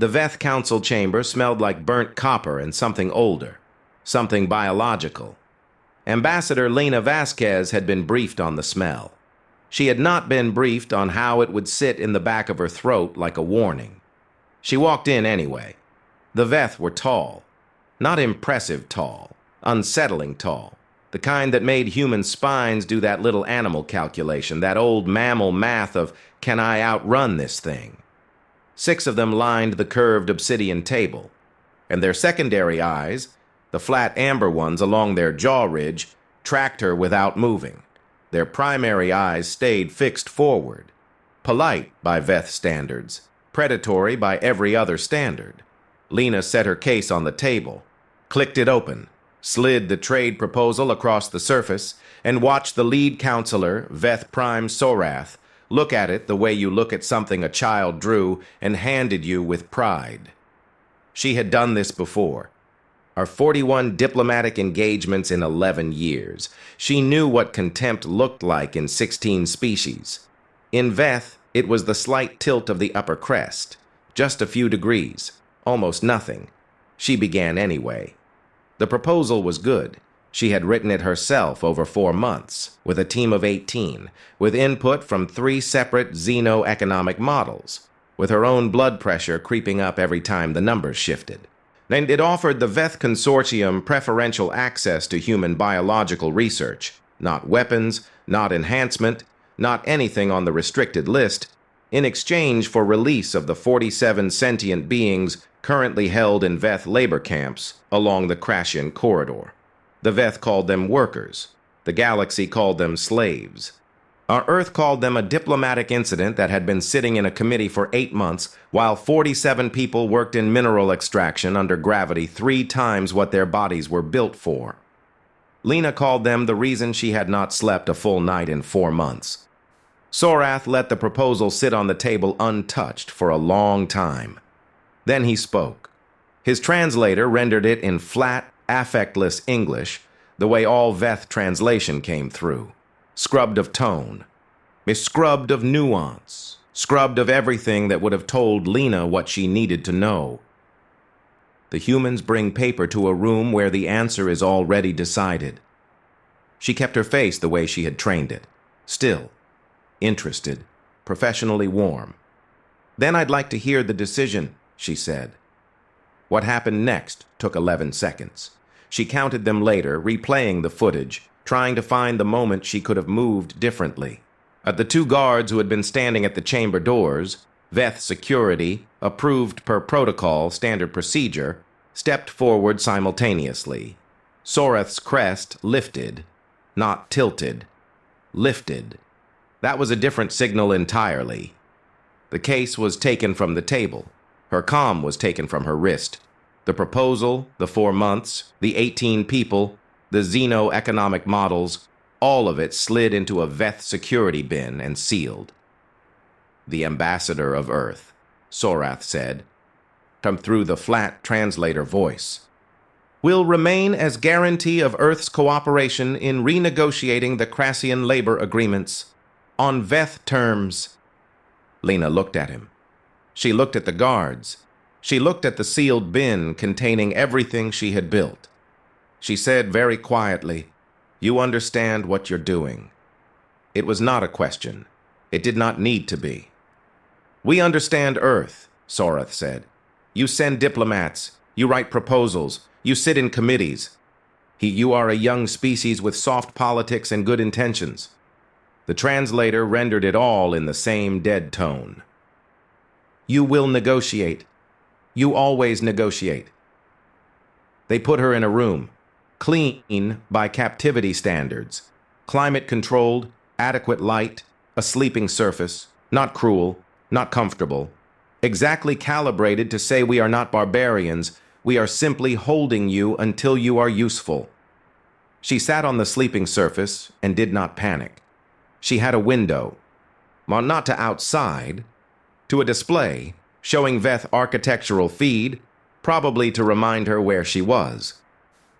The Veth Council chamber smelled like burnt copper and something older, something biological. Ambassador Lena Vasquez had been briefed on the smell. She had not been briefed on how it would sit in the back of her throat like a warning. She walked in anyway. The Veth were tall. Not impressive tall, unsettling tall. The kind that made human spines do that little animal calculation, that old mammal math of, can I outrun this thing? 6 of them lined the curved obsidian table, and their secondary eyes, the flat amber ones along their jaw ridge, tracked her without moving. Their primary eyes stayed fixed forward, polite by Veth standards, predatory by every other standard. Lena set her case on the table, clicked it open, slid the trade proposal across the surface, and watched the lead counselor, Veth Prime Sorath, look at it the way you look at something a child drew and handed you with pride. She had done this before. Our 41 diplomatic engagements in 11 years. She knew what contempt looked like in 16 species. In Veth, it was the slight tilt of the upper crest. Just a few degrees. Almost nothing. She began anyway. The proposal was good. She had written it herself over 4 months, with a team of 18, with input from 3 separate xeno-economic models, with her own blood pressure creeping up every time the numbers shifted. And it offered the Veth Consortium preferential access to human biological research, not weapons, not enhancement, not anything on the restricted list, in exchange for release of the 47 sentient beings currently held in Veth labor camps along the Crashian corridor. The Veth called them workers. The galaxy called them slaves. Our Earth called them a diplomatic incident that had been sitting in a committee for 8 months while 47 people worked in mineral extraction under gravity 3 times what their bodies were built for. Lena called them the reason she had not slept a full night in 4 months. Sorath let the proposal sit on the table untouched for a long time. Then he spoke. His translator rendered it in flat, affectless English, the way all Veth translation came through. Scrubbed of tone, scrubbed of nuance, scrubbed of everything that would have told Lena what she needed to know. The humans bring paper to a room where the answer is already decided. She kept her face the way she had trained it, still, interested, professionally warm. Then I'd like to hear the decision, she said. What happened next took 11 seconds. She counted them later, replaying the footage, trying to find the moment she could have moved differently. The 2 guards who had been standing at the chamber doors, Veth security, approved per protocol, standard procedure, stepped forward simultaneously. Sorath's crest lifted, not tilted. Lifted. That was a different signal entirely. The case was taken from the table. Her comm was taken from her wrist. The proposal, the 4 months, the 18 people, the xeno-economic models, all of it slid into a Veth security bin and sealed. The ambassador of Earth, Sorath said, through the flat translator voice, will remain as guarantee of Earth's cooperation in renegotiating the Crassian labor agreements on Veth terms. Lena looked at him. She looked at the guards. She looked at the sealed bin containing everything she had built. She said very quietly, "You understand what you're doing." It was not a question. It did not need to be. "We understand Earth," Sorath said. "You send diplomats. You write proposals. You sit in committees. You are a young species with soft politics and good intentions." The translator rendered it all in the same dead tone. "You will negotiate. You always negotiate." They put her in a room, clean by captivity standards, climate-controlled, adequate light, a sleeping surface, not cruel, not comfortable, exactly calibrated to say we are not barbarians, we are simply holding you until you are useful. She sat on the sleeping surface and did not panic. She had a window, well, not to outside, to a display showing Veth architectural feed, probably to remind her where she was.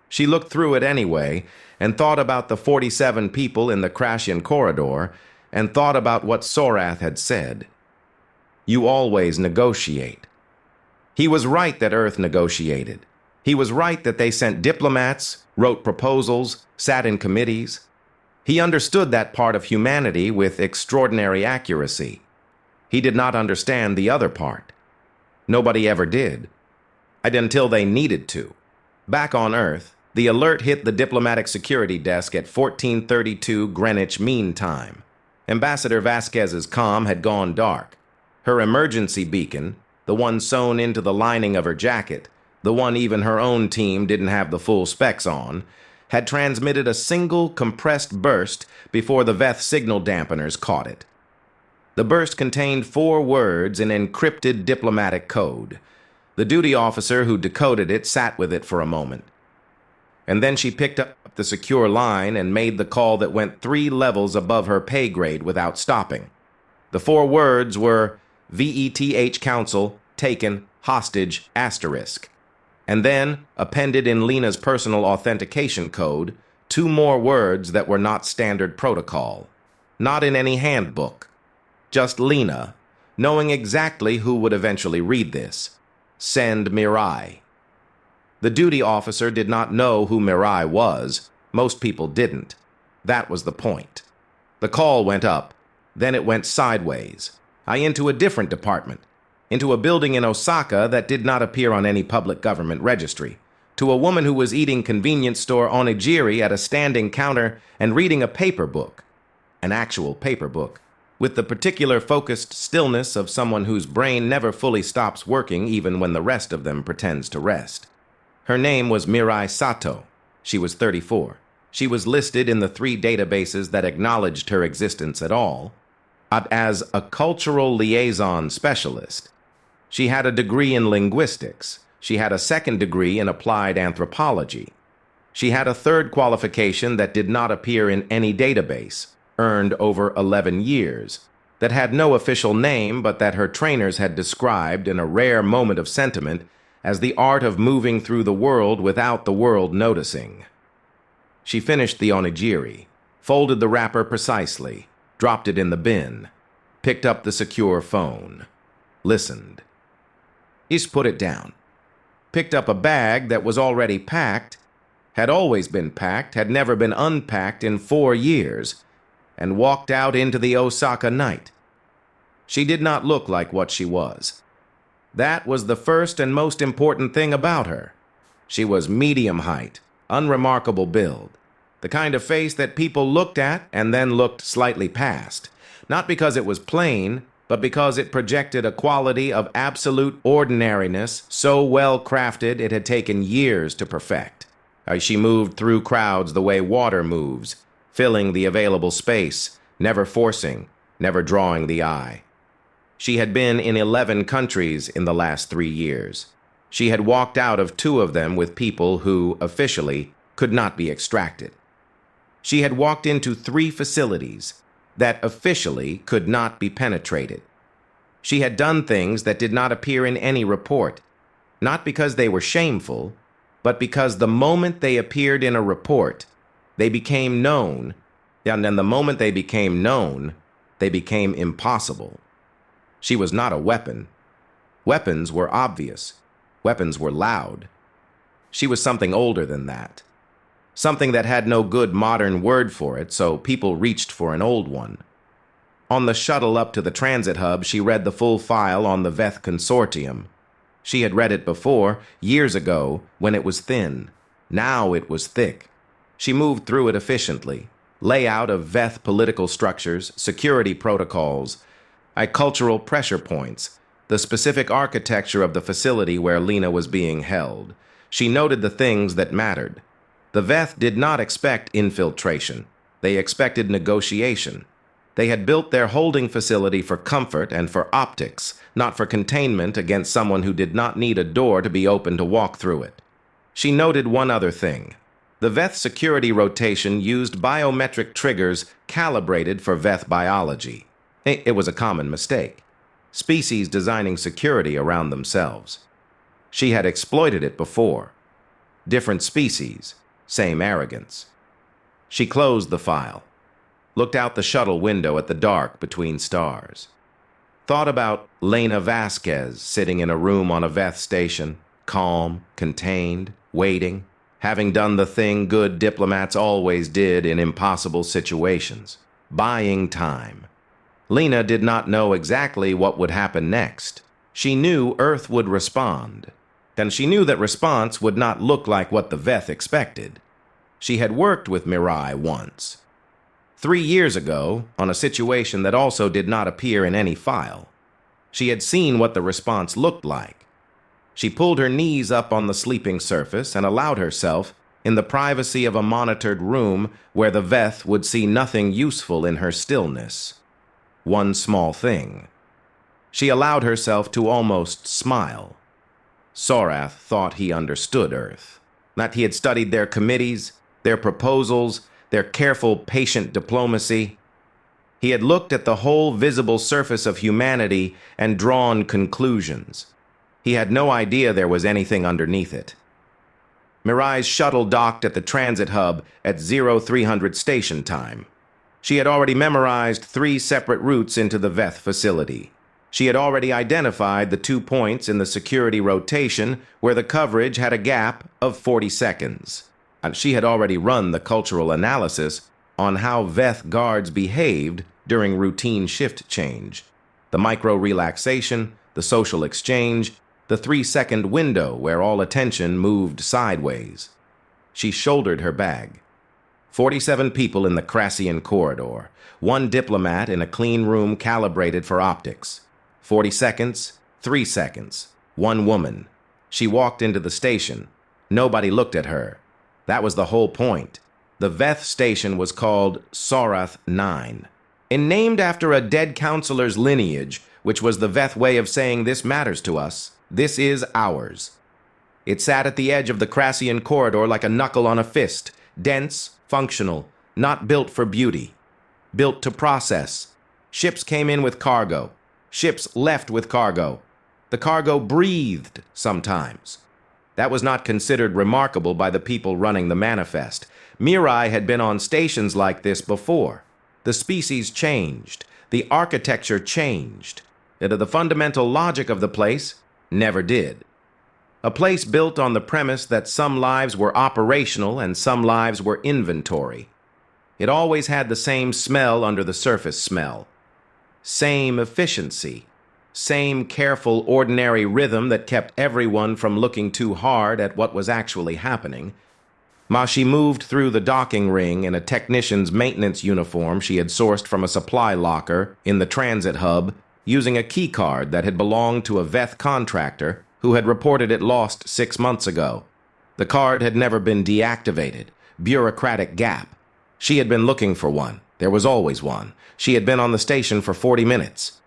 She looked through it anyway and thought about the 47 people in the Crashian corridor and thought about what Sorath had said. You always negotiate. He was right that Earth negotiated. He was right that they sent diplomats, wrote proposals, sat in committees. He understood that part of humanity with extraordinary accuracy. He did not understand the other part. Nobody ever did. Until they needed to. Back on Earth, the alert hit the diplomatic security desk at 14:32 Greenwich Mean Time. Ambassador Vasquez's comm had gone dark. Her emergency beacon, the one sewn into the lining of her jacket, the one even her own team didn't have the full specs on, had transmitted a single compressed burst before the Veth signal dampeners caught it. The burst contained 4 words in encrypted diplomatic code. The duty officer who decoded it sat with it for a moment. And then she picked up the secure line and made the call that went 3 levels above her pay grade without stopping. The 4 words were VETH Council, taken, hostage, asterisk. And then, appended in Lena's personal authentication code, 2 more words that were not standard protocol. Not in any handbook. Just Lena, knowing exactly who would eventually read this. Send Mirai. The duty officer did not know who Mirai was. Most people didn't. That was the point. The call went up. Then it went sideways. Into a different department. Into a building in Osaka that did not appear on any public government registry. To a woman who was eating convenience store onigiri at a standing counter and reading a paper book. An actual paper book. With the particular focused stillness of someone whose brain never fully stops working even when the rest of them pretends to rest. Her name was Mirai Sato. She was 34. She was listed in the 3 databases that acknowledged her existence at all as a cultural liaison specialist. She had a degree in linguistics. She had a 2nd degree in applied anthropology. She had a 3rd qualification that did not appear in any database, earned over 11 years, that had no official name but that her trainers had described in a rare moment of sentiment as the art of moving through the world without the world noticing. She finished the onigiri, folded the wrapper precisely, dropped it in the bin, picked up the secure phone, listened. He's put it down, picked up a bag that was already packed, had always been packed, had never been unpacked in 4 years, and walked out into the Osaka night. She did not look like what she was. That was the first and most important thing about her. She was medium height, unremarkable build, the kind of face that people looked at and then looked slightly past, not because it was plain, but because it projected a quality of absolute ordinariness so well crafted it had taken years to perfect. She moved through crowds the way water moves, filling the available space, never forcing, never drawing the eye. She had been in 11 countries in the last 3 years. She had walked out of 2 of them with people who, officially, could not be extracted. She had walked into 3 facilities that officially could not be penetrated. She had done things that did not appear in any report, not because they were shameful, but because the moment they appeared in a report, they became known, and then the moment they became known, they became impossible. She was not a weapon. Weapons were obvious. Weapons were loud. She was something older than that. Something that had no good modern word for it, so people reached for an old one. On the shuttle up to the transit hub, she read the full file on the Veth Consortium. She had read it before, years ago, when it was thin. Now it was thick. She moved through it efficiently. Layout of Veth political structures, security protocols, cultural pressure points, the specific architecture of the facility where Lena was being held. She noted the things that mattered. The Veth did not expect infiltration. They expected negotiation. They had built their holding facility for comfort and for optics, not for containment against someone who did not need a door to be open to walk through it. She noted one other thing. The Veth security rotation used biometric triggers calibrated for Veth biology. It was a common mistake. Species designing security around themselves. She had exploited it before. Different species, same arrogance. She closed the file, looked out the shuttle window at the dark between stars. Thought about Lena Vasquez sitting in a room on a Veth station, calm, contained, waiting, having done the thing good diplomats always did in impossible situations, buying time. Lena did not know exactly what would happen next. She knew Earth would respond, and she knew that response would not look like what the Veth expected. She had worked with Mirai once. 3 years ago, on a situation that also did not appear in any file. She had seen what the response looked like. She pulled her knees up on the sleeping surface and allowed herself, in the privacy of a monitored room where the Veth would see nothing useful in her stillness. One small thing. She allowed herself to almost smile. Sorath thought he understood Earth, that he had studied their committees, their proposals, their careful, patient diplomacy. He had looked at the whole visible surface of humanity and drawn conclusions. He had no idea there was anything underneath it. Mirai's shuttle docked at the transit hub at 0300 station time. She had already memorized 3 separate routes into the Veth facility. She had already identified the 2 points in the security rotation where the coverage had a gap of 40 seconds. And she had already run the cultural analysis on how Veth guards behaved during routine shift change. The micro-relaxation, the social exchange, the 3-second window where all attention moved sideways. She shouldered her bag. 47 people in the Crassian corridor, 1 diplomat in a clean room calibrated for optics. 40 seconds, 3 seconds, 1 woman. She walked into the station. Nobody looked at her. That was the whole point. The Veth station was called Sorath 9, and named after a dead counselor's lineage, which was the Veth way of saying this matters to us. This is ours. It sat at the edge of the Crassian corridor like a knuckle on a fist, dense, functional, not built for beauty, built to process. Ships came in with cargo. Ships left with cargo. The cargo breathed sometimes. That was not considered remarkable by the people running the manifest. Mirai had been on stations like this before. The species changed. The architecture changed. The fundamental logic of the place never did. A place built on the premise that some lives were operational and some lives were inventory. It always had the same smell under the surface smell. Same efficiency. Same careful, ordinary rhythm that kept everyone from looking too hard at what was actually happening. She moved through the docking ring in a technician's maintenance uniform she had sourced from a supply locker in the transit hub, using a key card that had belonged to a Veth contractor who had reported it lost 6 months ago. The card had never been deactivated. Bureaucratic gap. She had been looking for one. There was always one. She had been on the station for 40 minutes.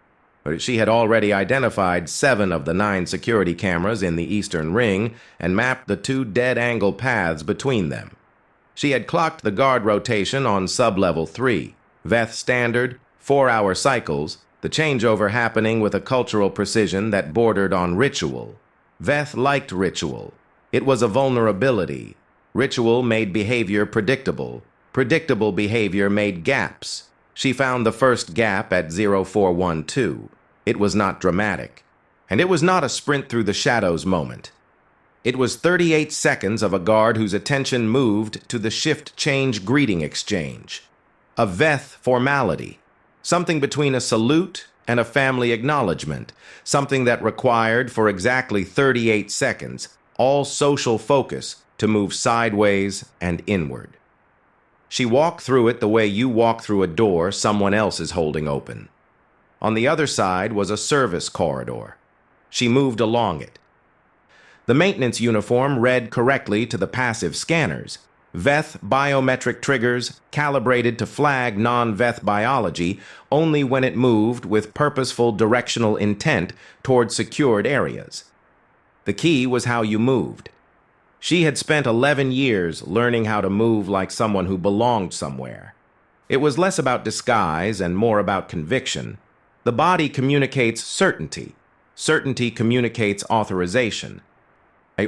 But she had already identified 7 of the 9 security cameras in the eastern ring and mapped the 2 dead-angle paths between them. She had clocked the guard rotation on sub-level 3, Veth standard, 4-hour cycles, the changeover happening with a cultural precision that bordered on ritual. Veth liked ritual. It was a vulnerability. Ritual made behavior predictable. Predictable behavior made gaps. She found the first gap at 0412. It was not dramatic. And it was not a sprint through the shadows moment. It was 38 seconds of a guard whose attention moved to the shift change greeting exchange. A Veth formality. Something between a salute and a family acknowledgement. Something that required, for exactly 38 seconds, all social focus to move sideways and inward. She walked through it the way you walk through a door someone else is holding open. On the other side was a service corridor. She moved along it. The maintenance uniform read correctly to the passive scanners. Veth biometric triggers calibrated to flag non-Veth biology only when it moved with purposeful directional intent toward secured areas. The key was how you moved. She had spent 11 years learning how to move like someone who belonged somewhere. It was less about disguise and more about conviction. The body communicates certainty. Certainty communicates authorization.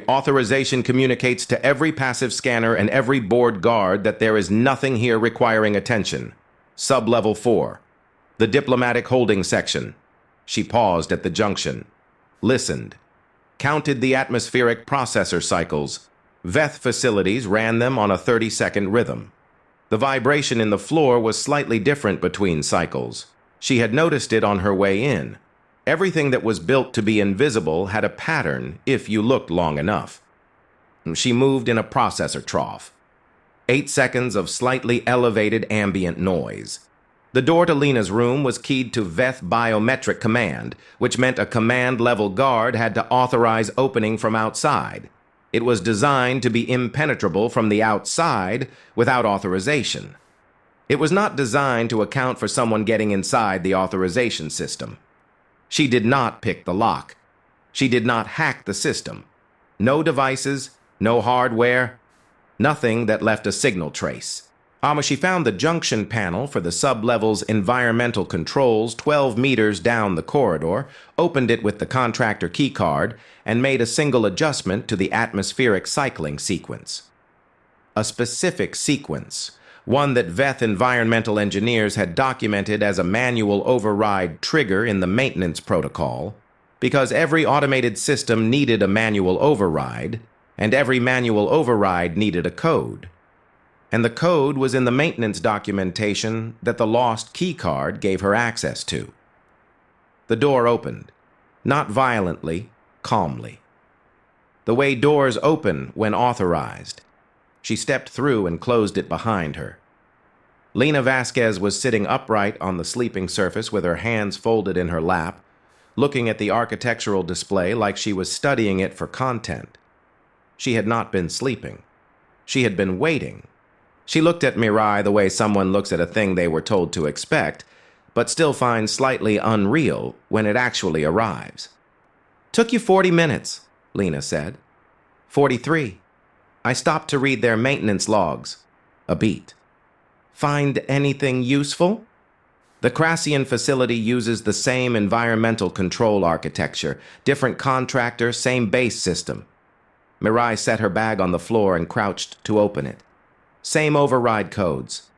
Authorization communicates to every passive scanner and every board guard that there is nothing here requiring attention. Sub-level 4. The diplomatic holding section. She paused at the junction, listened, counted the atmospheric processor cycles. Veth facilities ran them on a 30-second rhythm. The vibration in the floor was slightly different between cycles. She had noticed it on her way in. Everything that was built to be invisible had a pattern if you looked long enough. She moved in a processor trough. 8 seconds of slightly elevated ambient noise. The door to Lena's room was keyed to Veth biometric command, which meant a command-level guard had to authorize opening from outside. It was designed to be impenetrable from the outside without authorization. It was not designed to account for someone getting inside the authorization system. She did not pick the lock. She did not hack the system. No devices, no hardware, nothing that left a signal trace. She found the junction panel for the sub-level's environmental controls 12 meters down the corridor, opened it with the contractor keycard, and made a single adjustment to the atmospheric cycling sequence. A specific sequence, one that Veth environmental engineers had documented as a manual override trigger in the maintenance protocol, because every automated system needed a manual override, and every manual override needed a code. And the code was in the maintenance documentation that the lost keycard gave her access to. The door opened, not violently, calmly. The way doors open when authorized. She stepped through and closed it behind her. Lena Vasquez was sitting upright on the sleeping surface with her hands folded in her lap, looking at the architectural display like she was studying it for content. She had not been sleeping. She had been waiting. She looked at Mirai the way someone looks at a thing they were told to expect, but still finds slightly unreal when it actually arrives. "Took you 40 minutes, Lena said. 43. I stopped to read their maintenance logs. A beat. Find anything useful? The Crassian facility uses the same environmental control architecture, different contractor, same base system." Mirai set her bag on the floor and crouched to open it. "Same override codes."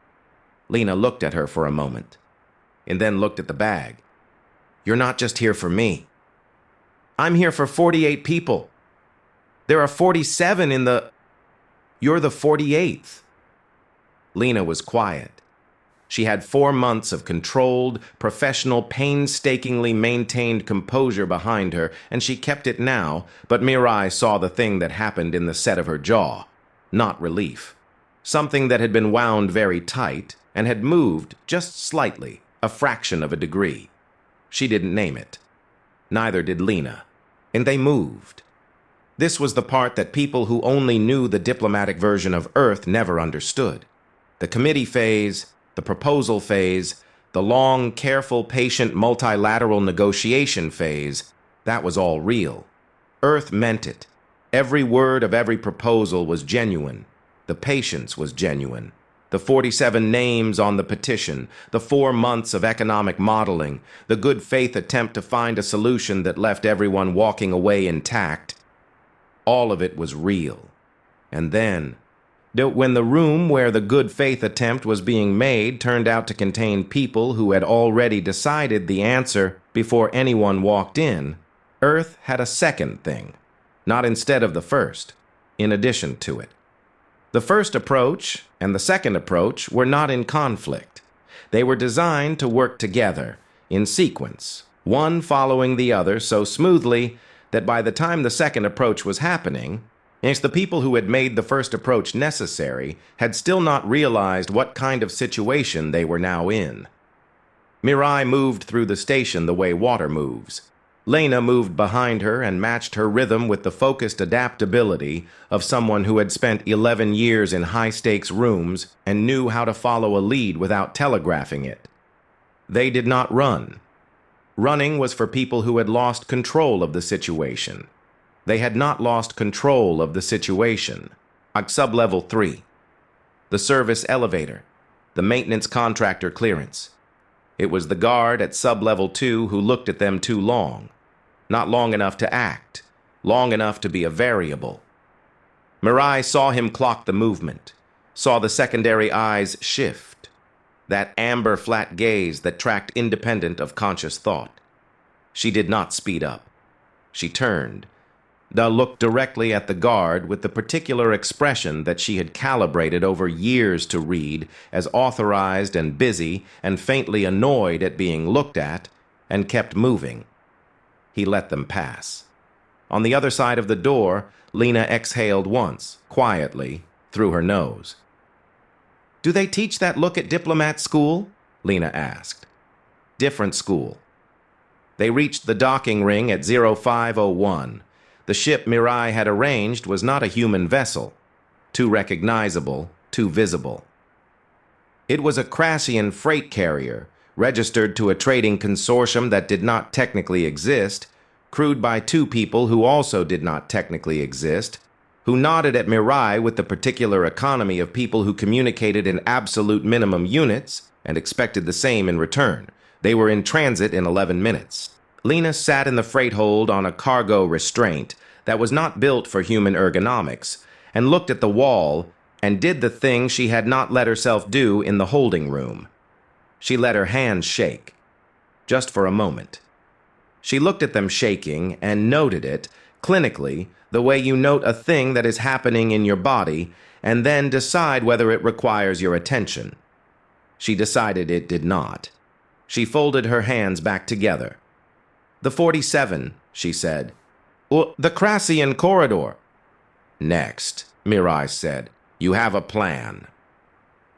Lena looked at her for a moment, and then looked at the bag. "You're not just here for me. I'm here for 48 people. There are 47 in the... You're the 48th. Lena was quiet. She had 4 months of controlled, professional, painstakingly maintained composure behind her, and she kept it now, but Mirai saw the thing that happened in the set of her jaw. Not relief. Something that had been wound very tight and had moved just slightly, a fraction of a degree. She didn't name it. Neither did Lena. And they moved. This was the part that people who only knew the diplomatic version of Earth never understood. The committee phase, the proposal phase, the long, careful, patient, multilateral negotiation phase, that was all real. Earth meant it. Every word of every proposal was genuine. The patience was genuine. The 47 names on the petition, the 4 months of economic modeling, the good faith attempt to find a solution that left everyone walking away intact, all of it was real. And then, when the room where the good faith attempt was being made turned out to contain people who had already decided the answer before anyone walked in, Earth had a second thing, not instead of the first, in addition to it. The first approach and the second approach were not in conflict. They were designed to work together, in sequence, one following the other so smoothly that by the time the second approach was happening, the people who had made the first approach necessary had still not realized what kind of situation they were now in. Mirai moved through the station the way water moves. Lena moved behind her and matched her rhythm with the focused adaptability of someone who had spent 11 years in high-stakes rooms and knew how to follow a lead without telegraphing it. They did not run. Running was for people who had lost control of the situation. They had not lost control of the situation. Sub-level 3. The service elevator. The maintenance contractor clearance. It was the guard at sub-level 2 who looked at them too long. Not long enough to act. Long enough to be a variable. Mirai saw him clock the movement. Saw the secondary eyes shift. That amber flat gaze that tracked independent of conscious thought. She did not speed up. She turned, looked directly at the guard with the particular expression that she had calibrated over years to read as authorized and busy and faintly annoyed at being looked at, and kept moving. He let them pass. On the other side of the door, Lena exhaled once, quietly, through her nose. "Do they teach that look at Diplomat school?" Lena asked. "Different school." They reached the docking ring at 0501. The ship Mirai had arranged was not a human vessel. Too recognizable, too visible. It was a Crassian freight carrier, registered to a trading consortium that did not technically exist, crewed by two people who also did not technically exist, who nodded at Mirai with the particular economy of people who communicated in absolute minimum units and expected the same in return. They were in transit in 11 minutes. Lena sat in the freight hold on a cargo restraint that was not built for human ergonomics and looked at the wall and did the thing she had not let herself do in the holding room. She let her hands shake, just for a moment. She looked at them shaking and noted it, clinically, the way you note a thing that is happening in your body and then decide whether it requires your attention. She decided it did not. She folded her hands back together. "The 47, she said. "The Crassian corridor." "Next," Mirai said. "You have a plan."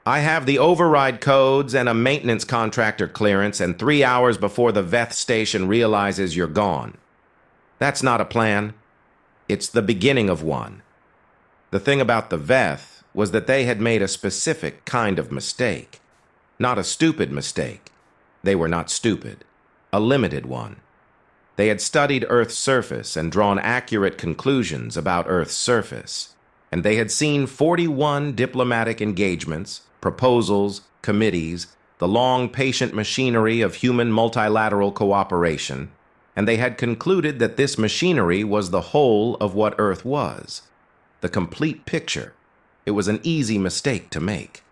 "I have the override codes and a maintenance contractor clearance, and 3 hours before the Veth station realizes you're gone." "That's not a plan. It's the beginning of one." The thing about the Veth was that they had made a specific kind of mistake. Not a stupid mistake. They were not stupid. A limited one. They had studied Earth's surface and drawn accurate conclusions about Earth's surface. And they had seen 41 diplomatic engagements, proposals, committees, the long, patient machinery of human multilateral cooperation, and they had concluded that this machinery was the whole of what Earth was. The complete picture. It was an easy mistake to make.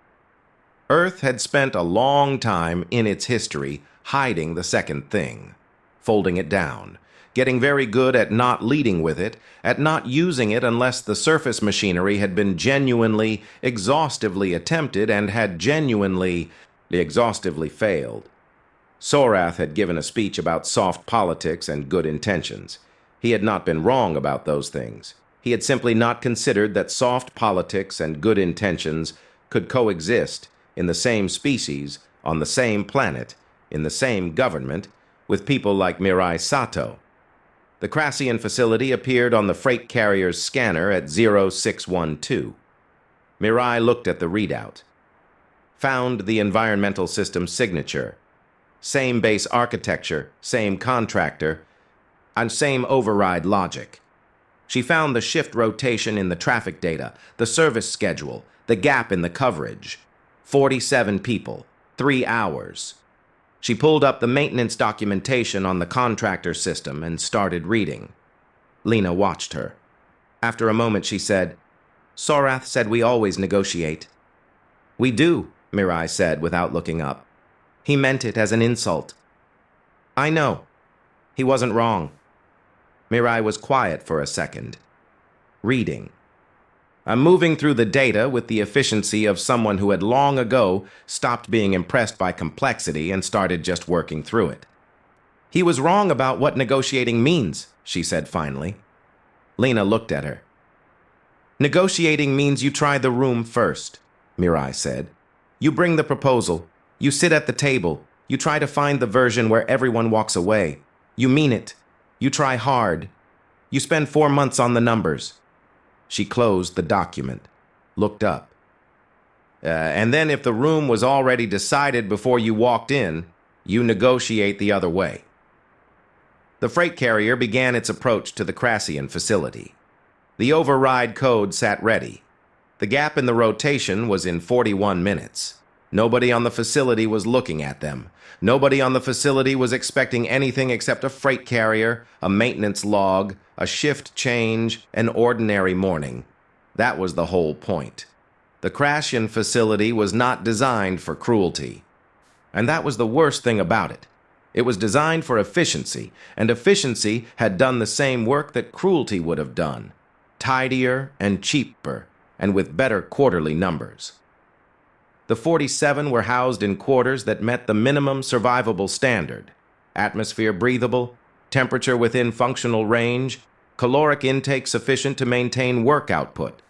Earth had spent a long time in its history hiding the second thing, folding it down, getting very good at not leading with it, at not using it unless the surface machinery had been genuinely, exhaustively attempted and had genuinely, exhaustively failed. Sorath had given a speech about soft politics and good intentions. He had not been wrong about those things. He had simply not considered that soft politics and good intentions could coexist in the same species, on the same planet, in the same government, with people like Mirai Sato. The Crassian facility appeared on the freight carrier's scanner at 0612. Mirai looked at the readout. Found the environmental system signature. Same base architecture, same contractor, and same override logic. She found the shift rotation in the traffic data, the service schedule, the gap in the coverage. 47 people, 3 hours. She pulled up the maintenance documentation on the contractor system and started reading. Lena watched her. After a moment she said, "Sorath said we always negotiate." "We do," Mirai said without looking up. "He meant it as an insult." "I know. He wasn't wrong." Mirai was quiet for a second. Reading. "I'm moving through the data with the efficiency of someone who had long ago stopped being impressed by complexity and started just working through it." "He was wrong about what negotiating means," she said finally. Lena looked at her. "Negotiating means you try the room first," Mirai said. "You bring the proposal. You sit at the table. You try to find the version where everyone walks away. You mean it. You try hard. You spend 4 months on the numbers." She closed the document, looked up. And then if the room was already decided before you walked in, you negotiate the other way." The freight carrier began its approach to the Crassian facility. The override code sat ready. The gap in the rotation was in 41 minutes. Nobody on the facility was looking at them. Nobody on the facility was expecting anything except a freight carrier, a maintenance log, a shift change, an ordinary morning. That was the whole point. The Crassian facility was not designed for cruelty. And that was the worst thing about it. It was designed for efficiency, and efficiency had done the same work that cruelty would have done, tidier and cheaper, and with better quarterly numbers. The 47 were housed in quarters that met the minimum survivable standard: atmosphere breathable, temperature within functional range, caloric intake sufficient to maintain work output.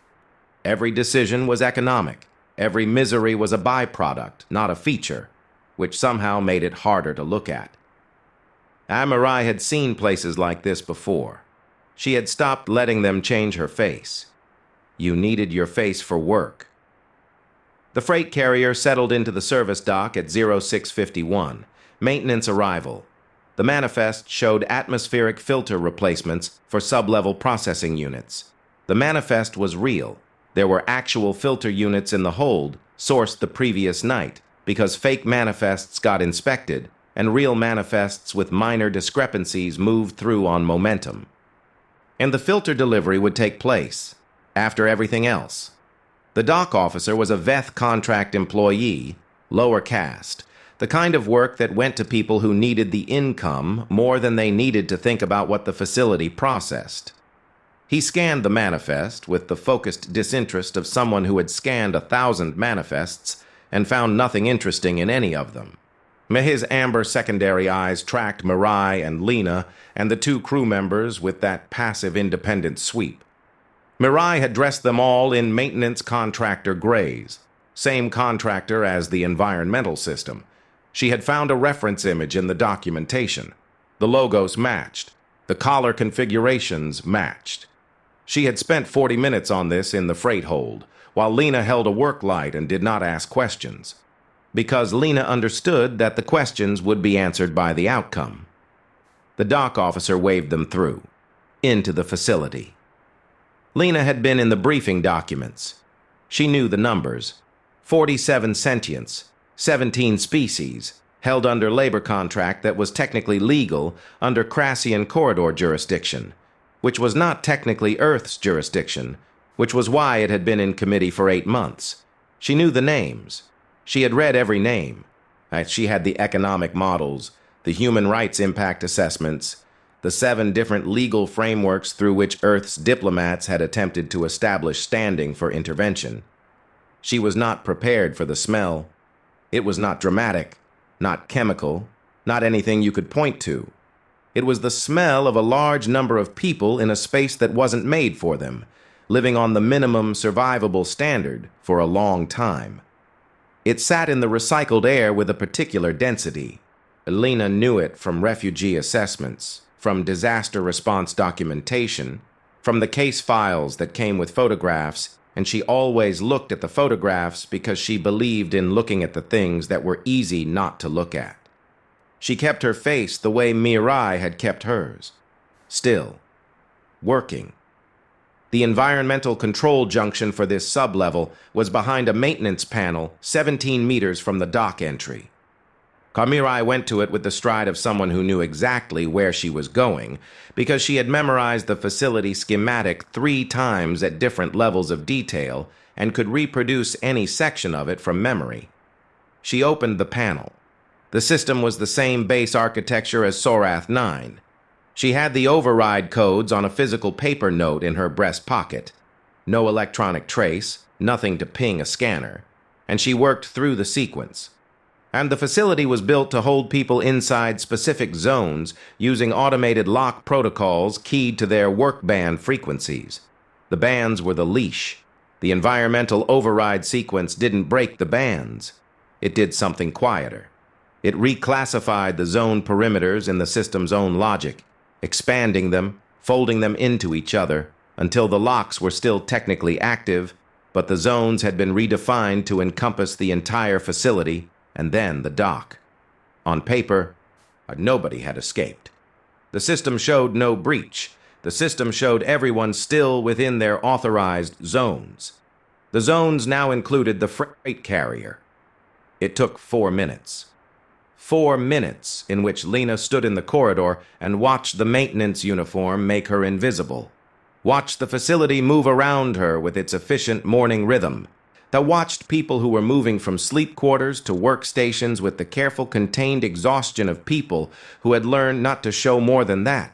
Every decision was economic. Every misery was a byproduct, not a feature, which somehow made it harder to look at. Mirai had seen places like this before. She had stopped letting them change her face. You needed your face for work. The freight carrier settled into the service dock at 0651. Maintenance arrival. The manifest showed atmospheric filter replacements for sub-level processing units. The manifest was real. There were actual filter units in the hold, sourced the previous night, because fake manifests got inspected, and real manifests with minor discrepancies moved through on momentum. And the filter delivery would take place, after everything else. The dock officer was a Veth contract employee, lower caste, the kind of work that went to people who needed the income more than they needed to think about what the facility processed. He scanned the manifest with the focused disinterest of someone who had scanned 1,000 manifests and found nothing interesting in any of them. His amber secondary eyes tracked Mirai and Lena and the two crew members with that passive independent sweep. Mirai had dressed them all in maintenance contractor grays, same contractor as the environmental system. She had found a reference image in the documentation. The logos matched. The collar configurations matched. She had spent 40 minutes on this in the freight hold, while Lena held a work light and did not ask questions, because Lena understood that the questions would be answered by the outcome. The dock officer waved them through, into the facility. Lena had been in the briefing documents. She knew the numbers. 47 sentients, 17 species, held under labor contract that was technically legal under Crassian corridor jurisdiction, which was not technically Earth's jurisdiction, which was why it had been in committee for 8 months. She knew the names. She had read every name. She had the economic models, the human rights impact assessments, the 7 different legal frameworks through which Earth's diplomats had attempted to establish standing for intervention. She was not prepared for the smell. It was not dramatic, not chemical, not anything you could point to. It was the smell of a large number of people in a space that wasn't made for them, living on the minimum survivable standard for a long time. It sat in the recycled air with a particular density. Lena knew it from refugee assessments, from disaster response documentation, from the case files that came with photographs, and she always looked at the photographs because she believed in looking at the things that were easy not to look at. She kept her face the way Mirai had kept hers. Still. Working. The environmental control junction for this sublevel was behind a maintenance panel 17 meters from the dock entry. Mirai went to it with the stride of someone who knew exactly where she was going, because she had memorized the facility schematic 3 times at different levels of detail and could reproduce any section of it from memory. She opened the panel. The system was the same base architecture as Sorath 9. She had the override codes on a physical paper note in her breast pocket. No electronic trace, nothing to ping a scanner, and she worked through the sequence. And the facility was built to hold people inside specific zones using automated lock protocols keyed to their work band frequencies. The bands were the leash. The environmental override sequence didn't break the bands. It did something quieter. It reclassified the zone perimeters in the system's own logic, expanding them, folding them into each other, until the locks were still technically active, but the zones had been redefined to encompass the entire facility, and then the dock. On paper, nobody had escaped. The system showed no breach. The system showed everyone still within their authorized zones. The zones now included the freight carrier. It took 4 minutes. 4 minutes in which Lena stood in the corridor and watched the maintenance uniform make her invisible. Watched the facility move around her with its efficient morning rhythm. that watched people who were moving from sleep quarters to workstations with the careful, contained exhaustion of people who had learned not to show more than that.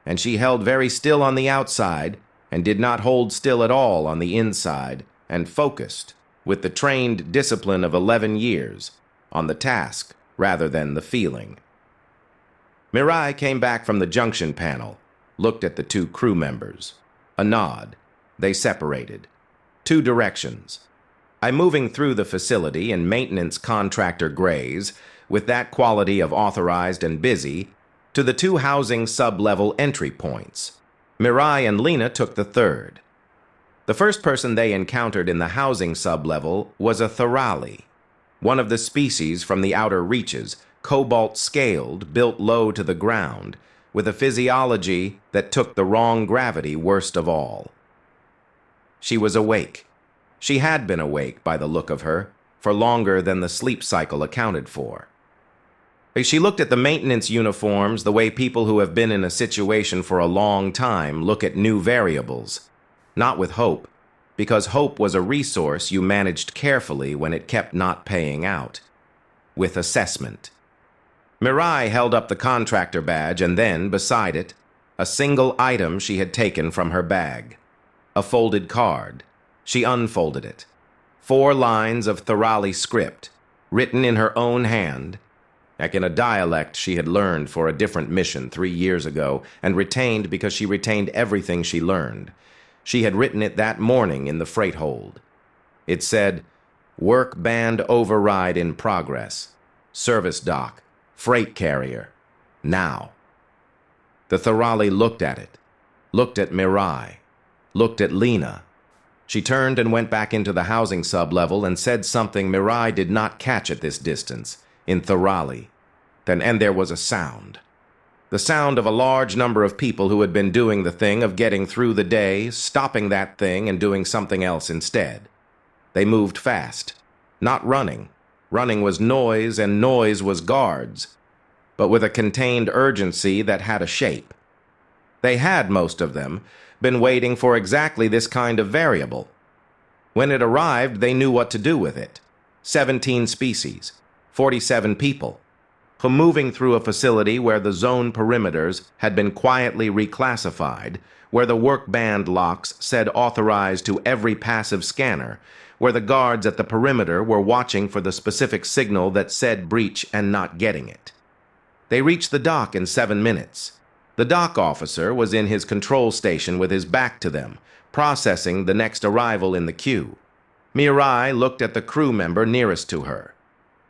And she held very still on the outside and did not hold still at all on the inside, and focused, with the trained discipline of 11 years, on the task rather than the feeling. Mirai came back from the junction panel, looked at the two crew members. A nod. They separated. Two directions. I'm moving through the facility in maintenance contractor grays, with that quality of authorized and busy, to the two housing sub-level entry points. Mirai and Lena took the third. The first person they encountered in the housing sub-level was a Thorali, one of the species from the outer reaches, cobalt-scaled, built low to the ground, with a physiology that took the wrong gravity worst of all. She was awake. She had been awake, by the look of her, for longer than the sleep cycle accounted for. She looked at the maintenance uniforms the way people who have been in a situation for a long time look at new variables. Not with hope, because hope was a resource you managed carefully when it kept not paying out. With assessment. Mirai held up the contractor badge and then, beside it, a single item she had taken from her bag. A folded card. She unfolded it. 4 lines of Thorali script, written in her own hand, like in a dialect she had learned for a different mission 3 years ago and retained because she retained everything she learned. She had written it that morning in the freight hold. It said, "Work band override in progress. Service dock. Freight carrier. Now." The Thorali looked at it, looked at Mirai, looked at Lena. She turned and went back into the housing sub-level and said something Mirai did not catch at this distance, in Thorali. And there was a sound. The sound of a large number of people who had been doing the thing of getting through the day, stopping that thing and doing something else instead. They moved fast. Not running. Running was noise and noise was guards, but with a contained urgency that had a shape. They had, most of them, been waiting for exactly this kind of variable. When it arrived, they knew what to do with it. 17 species, 47 people, moving through a facility where the zone perimeters had been quietly reclassified, where the work band locks said authorized to every passive scanner, where the guards at the perimeter were watching for the specific signal that said breach and not getting it. They reached the dock in 7 minutes. The dock officer was in his control station with his back to them, processing the next arrival in the queue. Mirai looked at the crew member nearest to her.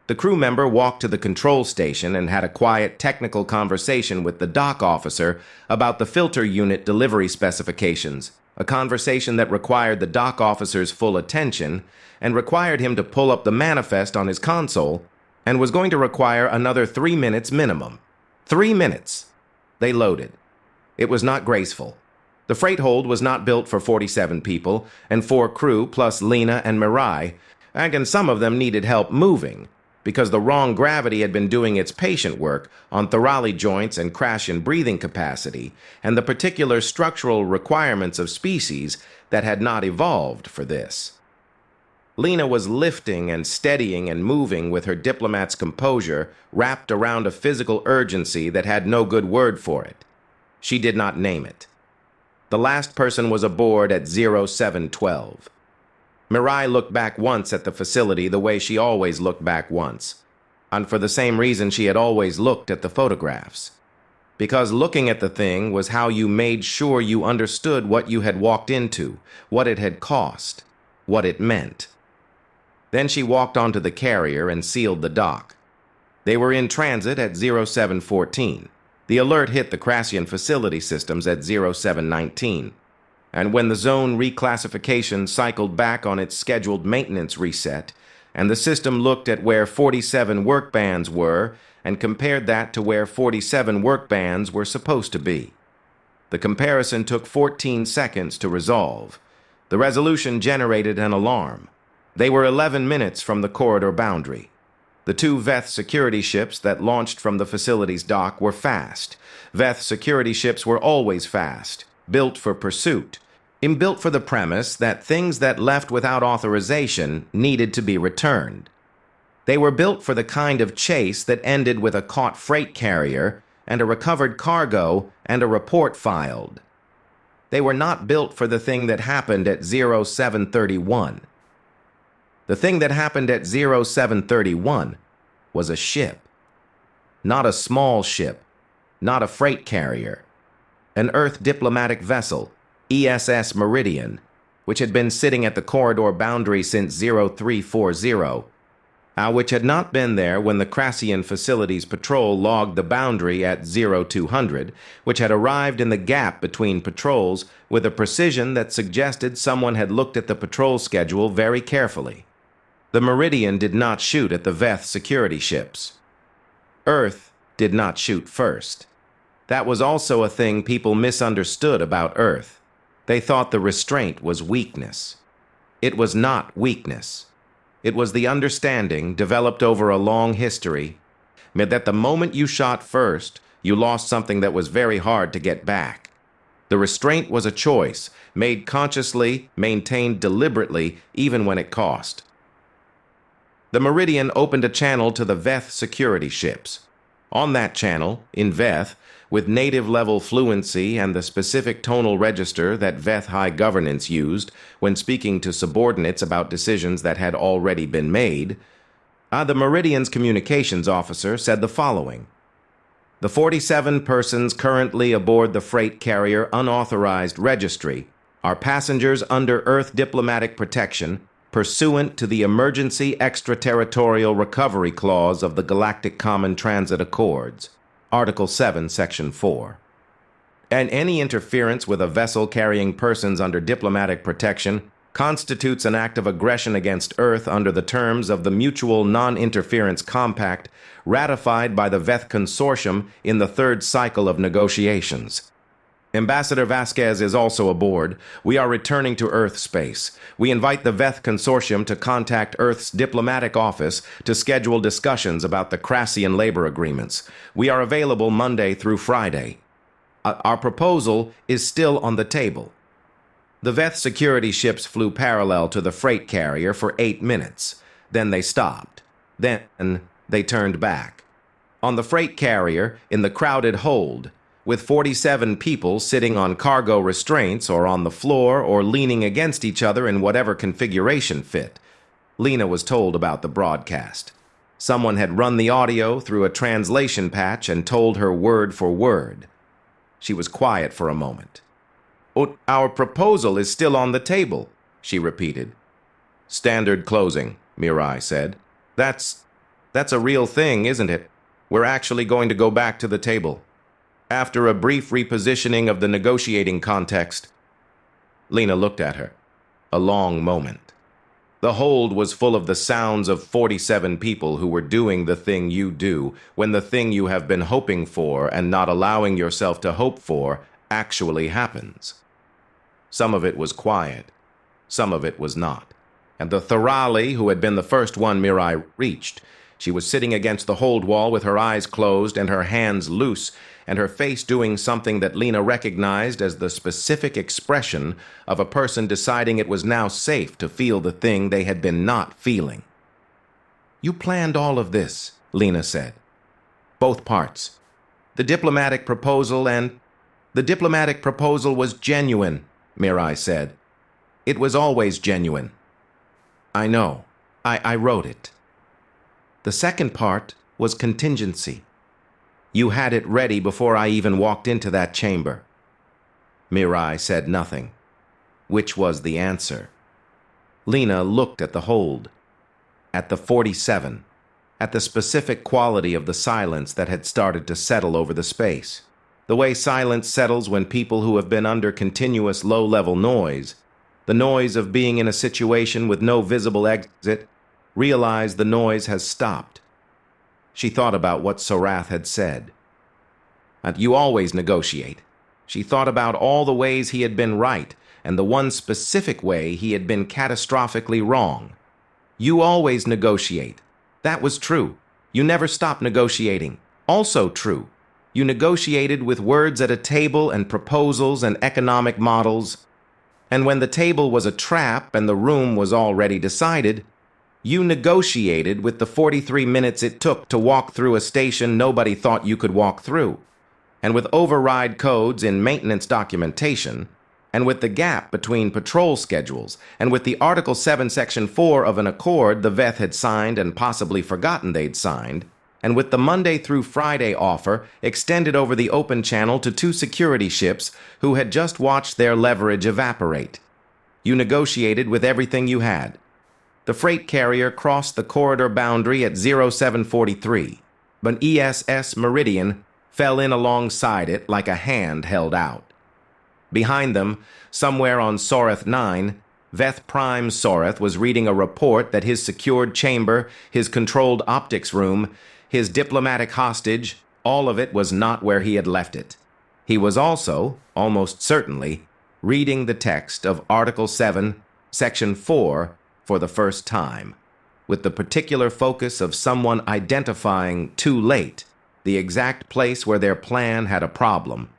The crew member walked to the control station and had a quiet technical conversation with the dock officer about the filter unit delivery specifications, a conversation that required the dock officer's full attention and required him to pull up the manifest on his console and was going to require another 3 minutes minimum. 3 minutes. They loaded. It was not graceful. The freight hold was not built for 47 people and 4 crew plus Lena and Mirai, and some of them needed help moving, because the wrong gravity had been doing its patient work on Thorali joints and crash and breathing capacity, and the particular structural requirements of species that had not evolved for this. Lena was lifting and steadying and moving with her diplomat's composure wrapped around a physical urgency that had no good word for it. She did not name it. The last person was aboard at 0712. Mirai looked back once at the facility the way she always looked back once, and for the same reason she had always looked at the photographs. Because looking at the thing was how you made sure you understood what you had walked into, what it had cost, what it meant. Then she walked onto the carrier and sealed the dock. They were in transit at 0714. The alert hit the Crassian facility systems at 0719. And when the zone reclassification cycled back on its scheduled maintenance reset, and the system looked at where 47 work bands were and compared that to where 47 work bands were supposed to be. The comparison took 14 seconds to resolve. The resolution generated an alarm. They were 11 minutes from the corridor boundary. The 2 Veth security ships that launched from the facility's dock were fast. Veth security ships were always fast, built for pursuit, Inbuilt for the premise that things that left without authorization needed to be returned. They were built for the kind of chase that ended with a caught freight carrier and a recovered cargo and a report filed. They were not built for the thing that happened at 0731. The thing that happened at 0731 was a ship. Not a small ship, not a freight carrier. An Earth diplomatic vessel, ESS Meridian, which had been sitting at the corridor boundary since 0340, which had not been there when the Crassian Facilities Patrol logged the boundary at 0200, which had arrived in the gap between patrols with a precision that suggested someone had looked at the patrol schedule very carefully. The Meridian did not shoot at the Veth security ships. Earth did not shoot first. That was also a thing people misunderstood about Earth. They thought the restraint was weakness. It was not weakness. It was the understanding, developed over a long history, that the moment you shot first, you lost something that was very hard to get back. The restraint was a choice, made consciously, maintained deliberately, even when it cost. The Meridian opened a channel to the Veth security ships. On that channel, in Veth, with native-level fluency and the specific tonal register that Veth High Governance used when speaking to subordinates about decisions that had already been made, the Meridian's communications officer said the following. The 47 persons currently aboard the freight carrier unauthorized registry are passengers under Earth diplomatic protection pursuant to the Emergency Extraterritorial Recovery Clause of the Galactic Common Transit Accords, Article 7, Section 4. And any interference with a vessel carrying persons under diplomatic protection constitutes an act of aggression against Earth under the terms of the Mutual Non-Interference Compact ratified by the Veth Consortium in the third cycle of negotiations. Ambassador Vasquez is also aboard. We are returning to Earth space. We invite the Veth Consortium to contact Earth's diplomatic office to schedule discussions about the Crassian labor agreements. We are available Monday through Friday. Our proposal is still on the table. The Veth security ships flew parallel to the freight carrier for 8 minutes. Then they stopped. Then they turned back. On the freight carrier, in the crowded hold, with 47 people sitting on cargo restraints or on the floor or leaning against each other in whatever configuration fit. Lena was told about the broadcast. Someone had run the audio through a translation patch and told her word for word. She was quiet for a moment. Our proposal is still on the table, she repeated. Standard closing, Mirai said. That's a real thing, isn't it? We're actually going to go back to the table. After a brief repositioning of the negotiating context, Lena looked at her. A long moment. The hold was full of the sounds of 47 people who were doing the thing you do when the thing you have been hoping for and not allowing yourself to hope for actually happens. Some of it was quiet. Some of it was not. And the Thorali, who had been the first one Mirai reached, she was sitting against the hold wall with her eyes closed and her hands loose, and her face doing something that Lena recognized as the specific expression of a person deciding it was now safe to feel the thing they had been not feeling. You planned all of this, Lena said. Both parts. The diplomatic proposal was genuine, Mirai said. It was always genuine. I know. I wrote it. The second part was contingency. You had it ready before I even walked into that chamber. Mirai said nothing. Which was the answer? Lena looked at the hold, at the 47, at the specific quality of the silence that had started to settle over the space. The way silence settles when people who have been under continuous low-level noise, the noise of being in a situation with no visible exit, realize the noise has stopped. She thought about what Sorath had said. You always negotiate. She thought about all the ways he had been right and the one specific way he had been catastrophically wrong. You always negotiate. That was true. You never stopped negotiating. Also true. You negotiated with words at a table and proposals and economic models. And when the table was a trap and the room was already decided, you negotiated with the 43 minutes it took to walk through a station nobody thought you could walk through, and with override codes in maintenance documentation, and with the gap between patrol schedules, and with the Article 7, Section 4 of an accord the Veth had signed and possibly forgotten they'd signed, and with the Monday through Friday offer extended over the open channel to 2 security ships who had just watched their leverage evaporate. You negotiated with everything you had. The freight carrier crossed the corridor boundary at 0743, but ESS Meridian fell in alongside it like a hand held out. Behind them, somewhere on Soreth 9, Veth Prime Soreth was reading a report that his secured chamber, his controlled optics room, his diplomatic hostage, all of it was not where he had left it. He was also, almost certainly, reading the text of Article 7, Section 4 for the first time, with the particular focus of someone identifying too late the exact place where their plan had a problem.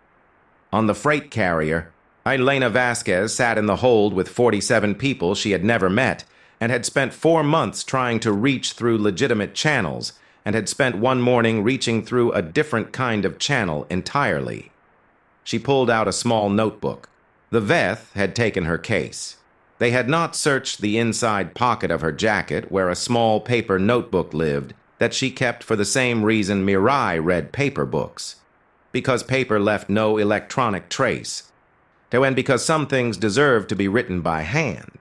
On the freight carrier, Elena Vasquez sat in the hold with 47 people she had never met and had spent 4 months trying to reach through legitimate channels and had spent one morning reaching through a different kind of channel entirely. She pulled out a small notebook. The Veth had taken her case. They had not searched the inside pocket of her jacket where a small paper notebook lived that she kept for the same reason Mirai read paper books, because paper left no electronic trace, and because some things deserved to be written by hand.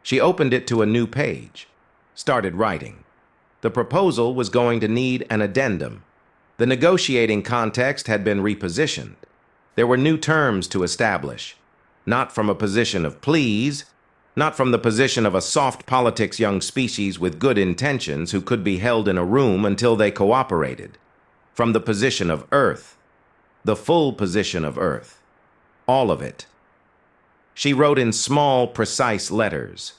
She opened it to a new page, started writing. The proposal was going to need an addendum. The negotiating context had been repositioned. There were new terms to establish, not from a position of please, not from the position of a soft politics young species with good intentions who could be held in a room until they cooperated, from the position of Earth, the full position of Earth, all of it. She wrote in small, precise letters.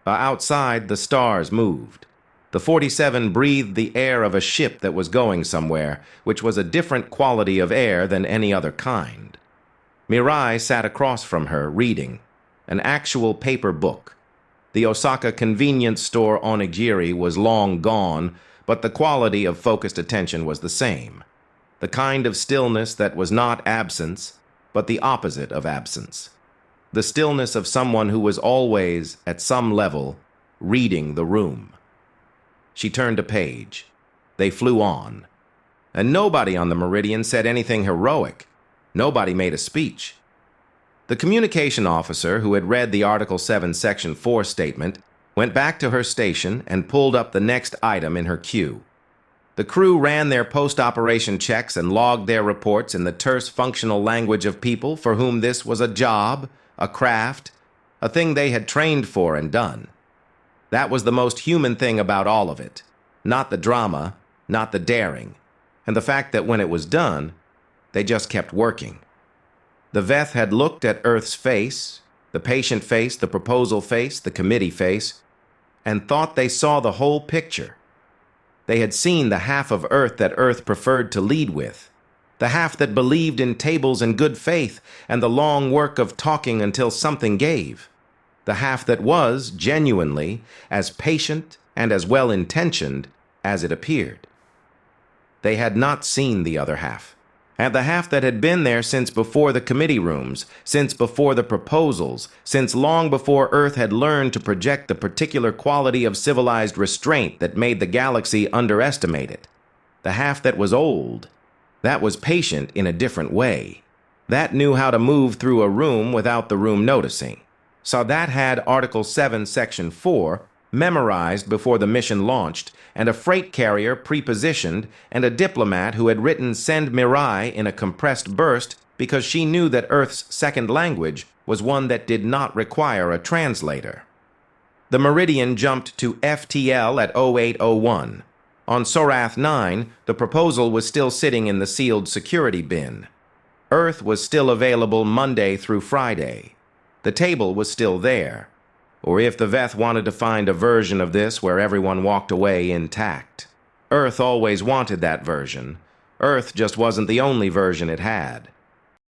Outside, the stars moved. The 47 breathed the air of a ship that was going somewhere, which was a different quality of air than any other kind. Mirai sat across from her, reading, an actual paper book. The Osaka convenience store onigiri was long gone, but the quality of focused attention was the same. The kind of stillness that was not absence, but the opposite of absence. The stillness of someone who was always, at some level, reading the room. She turned a page. They flew on. And nobody on the Meridian said anything heroic. Nobody made a speech. The communication officer, who had read the Article 7, Section 4 statement, went back to her station and pulled up the next item in her queue. The crew ran their post-operation checks and logged their reports in the terse functional language of people for whom this was a job, a craft, a thing they had trained for and done. That was the most human thing about all of it. Not the drama, not the daring, and the fact that when it was done, they just kept working. The Veth had looked at Earth's face, the patient face, the proposal face, the committee face, and thought they saw the whole picture. They had seen the half of Earth that Earth preferred to lead with, the half that believed in tables and good faith and the long work of talking until something gave, the half that was, genuinely, as patient and as well-intentioned as it appeared. They had not seen the other half, and the half that had been there since before the committee rooms, since before the proposals, since long before Earth had learned to project the particular quality of civilized restraint that made the galaxy underestimate it. The half that was old, that was patient in a different way. That knew how to move through a room without the room noticing. So that had Article 7, Section 4 memorized before the mission launched, and a freight carrier prepositioned, and a diplomat who had written "Send Mirai" in a compressed burst because she knew that Earth's second language was one that did not require a translator. The Meridian jumped to FTL at 0801. On Sorath 9, the proposal was still sitting in the sealed security bin. Earth was still available Monday through Friday. The table was still there. Or if the Veth wanted to find a version of this where everyone walked away intact. Earth always wanted that version. Earth just wasn't the only version it had.